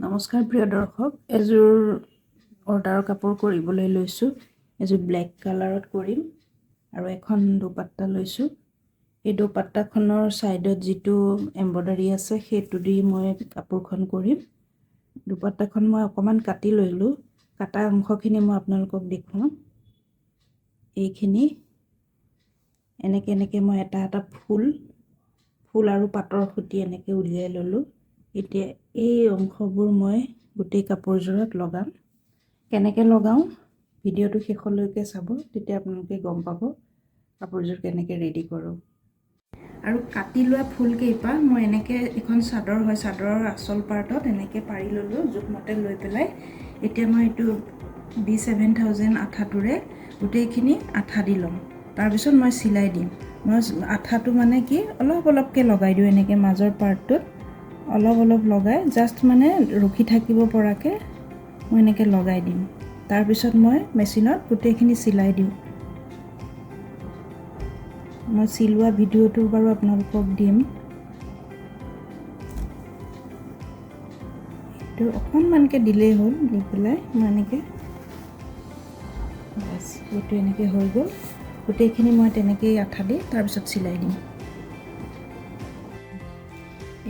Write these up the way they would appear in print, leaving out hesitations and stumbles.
নমস্কাৰ প্ৰিয় দৰ্শক, এযোৰ অৰ্ডাৰৰ কাপোৰ কৰিবলৈ লৈছোঁ। এযোৰ ব্লেক কালাৰত কৰিম আৰু এখন দুপাট্টা লৈছোঁ। এই দুপাট্টাখনৰ ছাইডত যিটো এম্ব্ৰইডাৰী আছে সেইটো দি মই কাপোৰখন কৰিম। দুপাট্টাখন মই অকণমান কাটি লৈলোঁ। কাটা অংশখিনি মই আপোনালোকক দেখুৱাম। এইখিনি এনেকৈ মই এটা এটা ফুল আৰু পাতৰ সূতি এনেকৈ উলিয়াই ল'লোঁ। এতিয়া এই অংশবোৰ মই গোটেই কাপোৰযোৰত লগাম। কেনেকৈ লগাওঁ ভিডিঅ'টো শেষলৈকে চাব, তেতিয়া আপোনালোকে গম পাব কাপোৰযোৰ কেনেকৈ ৰেডি কৰোঁ। আৰু কাটি লোৱা ফুলকেইপাহ মই এনেকৈ, এখন চাদৰ হয়, চাদৰৰ আচল পাৰ্টত এনেকৈ পাৰি ল'লোঁ জোখমতে লৈ পেলাই। এতিয়া মই এইটো B7000 আঠাটোৰে গোটেইখিনি আঠা দি ল'ম। তাৰপিছত মই চিলাই দিম। মই আঠাটো মানে কি অলপ অলপকৈ লগাই দিওঁ, এনেকৈ মাজৰ পাৰ্টটোত অলপ অলপ লগাই জাষ্ট মানে ৰখি থাকিব পৰাকৈ মই এনেকৈ লগাই দিম। তাৰপিছত মই মেচিনত গোটেইখিনি চিলাই দিওঁ। মই চিলোৱা ভিডিঅ'টো বাৰু আপোনালোকক দিম। এইটো অকণমানকৈ দিলেই হ'ল, দি পেলাই মই এনেকৈ বাছ এইটো এনেকৈ হৈ গ'ল। গোটেইখিনি মই তেনেকৈয়ে আঠা দি তাৰপিছত চিলাই দিম।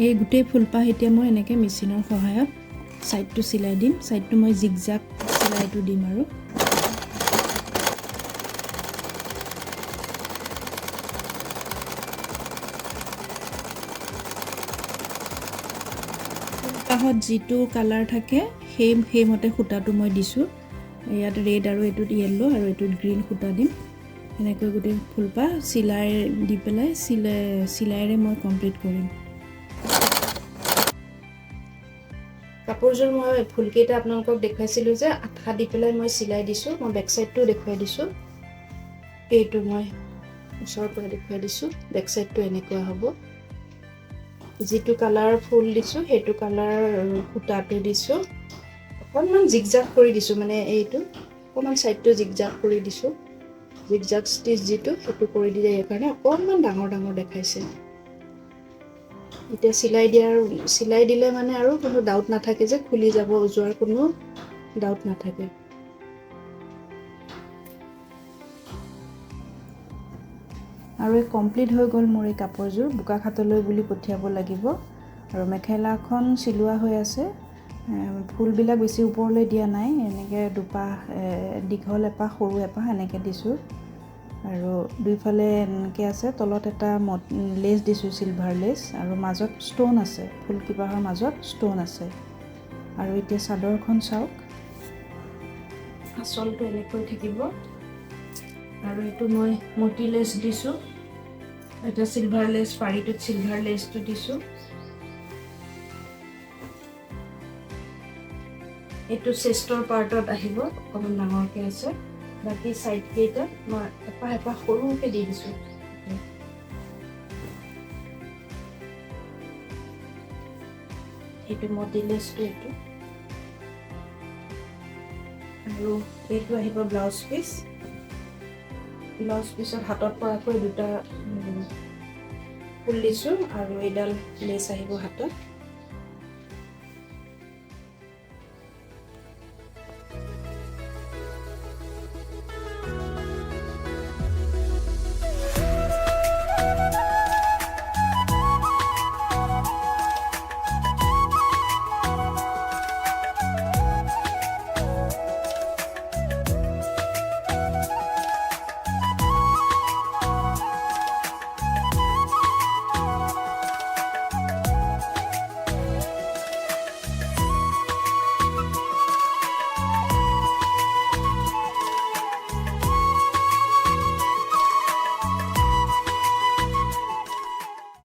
এই গোটেই ফুলপাহ এতিয়া মই এনেকৈ মেচিনৰ সহায়ত ছাইডটো চিলাই দিম। ছাইডটো মই জিগজাগ চিলাইটো দিম আৰু ফুলপাহত যিটো কালাৰ থাকে সেইমতে সূতাটো মই দিছোঁ। ইয়াত ৰেড আৰু এইটোত য়েল্লো আৰু এইটোত গ্ৰীণ সূতা দিম। এনেকৈ গোটেই ফুলপাহ চিলাই দি পেলাই চিলাইৰে মই কমপ্লিট কৰিম। কাপোৰযোৰ মই ফুলকেইটা আপোনালোকক দেখুৱাইছিলোঁ যে আঠা দি পেলাই মই চিলাই দিছোঁ। মই বেক চাইডটো দেখুৱাই দিছোঁ। এইটো মই ওচৰৰ পৰা দেখুৱাই দিছোঁ। বেক চাইডটো এনেকুৱা হ'ব। যিটো কালাৰ ফুল দিছোঁ সেইটো কালাৰ সূতাটো দিছোঁ। অকণমান জিগজাগ কৰি দিছোঁ, মানে এইটো অকণমান ছাইডটো জিগজাগ কৰি দিছোঁ। জিগজাগ ষ্টিচ যিটো সেইটো কৰি দিলে সেইকাৰণে অকণমান ডাঙৰ ডাঙৰ দেখাইছে। এতিয়া চিলাই দিলে মানে আৰু কোনো ডাউট নাথাকে যে খুলি যাব যোৱাৰ কোনো ডাউট নাথাকে। আৰু এই কমপ্লিট হৈ গ'ল মোৰ এই কাপোৰযোৰ। বোকাখাতলৈ বুলি পঠিয়াব লাগিব। আৰু মেখেলাখন চিলোৱা হৈ আছে। ফুলবিলাক বেছি ওপৰলৈ দিয়া নাই, এনেকৈ দুপাহ দীঘল এপাহ সৰু এপাহ এনেকৈ দিছোঁ। আৰু দুইফালে এনেকৈ আছে। তলত এটা লেচ দিছোঁ, চিলভাৰ লেচ, আৰু মাজত ষ্ট'ন আছে। ফুলকেইপাহৰ মাজত ষ্ট'ন আছে। আৰু এতিয়া চাদৰখন চাওক, আঁচলটো এনেকৈ থাকিব। আৰু এইটো মই মতি লেচ দিছোঁ। এটা চিলভাৰ লেচ, পাৰিটোত চিলভাৰ লেচটো দিছোঁ। এইটো চেষ্টৰ পাৰ্টত আহিব, অকণমান ডাঙৰকৈ আছে। বাকী ছাইডকেইটাত মই এপাহ এপাহ সৰুকৈ দি দিছোঁ। এইটো মতি লেচটো এইটো। আৰু এইটো আহিব ব্লাউজ পিচ। ব্লাউজ পিচত হাতত পৰাকৈ দুটা ফুল দিছোঁ আৰু এইডাল লেচ আহিব হাতত।